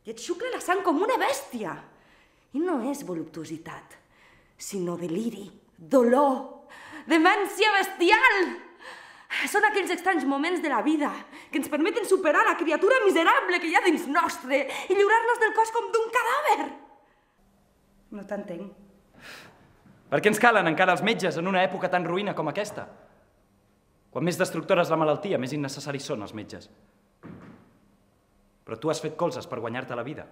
i et xucla la sang com una bèstia. I no és voluptuositat, sinó deliri, dolor, demència bestial. Són aquells estranys moments de la vida que ens permeten superar la criatura miserable que hi ha dins nostre i lliurar-nos del cos com d'un cadàver. No t'entenc. Per què ens calen encara els metges en una època tan ruïna com aquesta? Quan més destructora és la malaltia, més innecessaris són els metges. Però tu has fet colzes per guanyar-te la vida.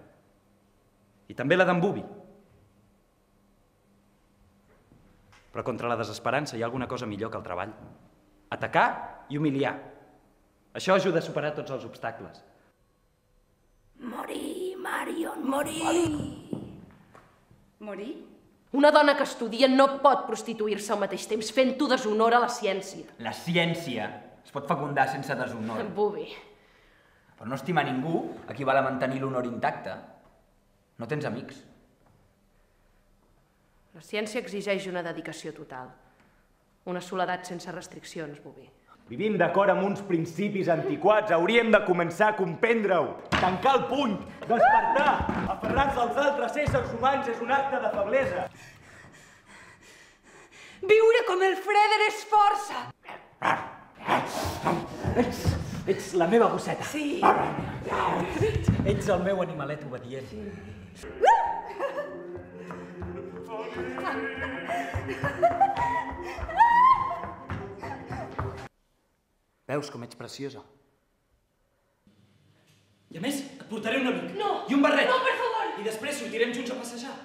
I també la d'en Bubi. Però contra la desesperança hi ha alguna cosa millor que el treball. Atacar i humiliar. Això ajuda a superar tots els obstacles. Morir, Marion, morir! Morir? Una dona que estudia no pot prostituir-se al mateix temps fent-ho deshonor a la ciència. La ciència es pot fecundar sense deshonor. Bubi. Però no estimar ningú equival a mantenir l'honor intacte. No tens amics. La ciència exigeix una dedicació total. Una soledat sense restriccions, Bubi. Vivim d'acord amb uns principis antiquats. Hauríem de començar a comprendre-ho. Tancar el puny, despertar, aferrar-se als altres éssers humans és un acte de feblesa. Viure com el Freder és força. Ets la meva gosseta. Sí. Ets el meu animalet obedient. Veus com ets preciosa? I a més, et portaré un amic. No! I un barret. No, per favor! I després sortirem junts a passejar.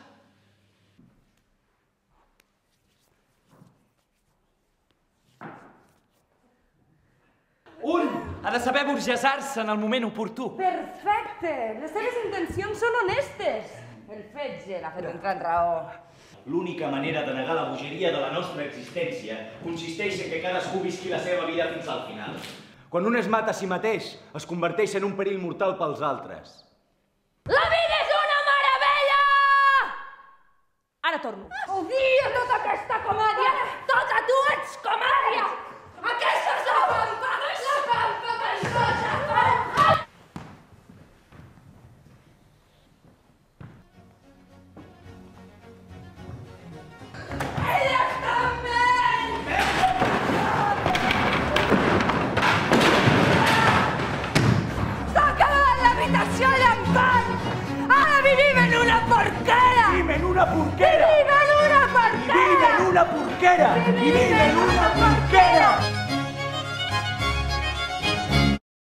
Un ha de saber burgesar-se en el moment oportú. Perfecte! Les teves intencions són honestes. El fetge l'ha fet entrar en raó. L'única manera de negar la bogeria de la nostra existència consisteix en que cadascú visqui la seva vida fins al final. Quan un es mata a si mateix, es converteix en un perill mortal pels altres. La vida és una meravella! Ara torno. Odio tota aquesta comèdia! Tota tu ets comèdia! Aquesta és la pampa! La pampa cansosa! Ella està amb ell! S'ha acabat l'habitació llampant! Ara vivim en una porquera! Vivim en una porquera! Vivim en una porquera! Vivim en una porquera! Vivim en una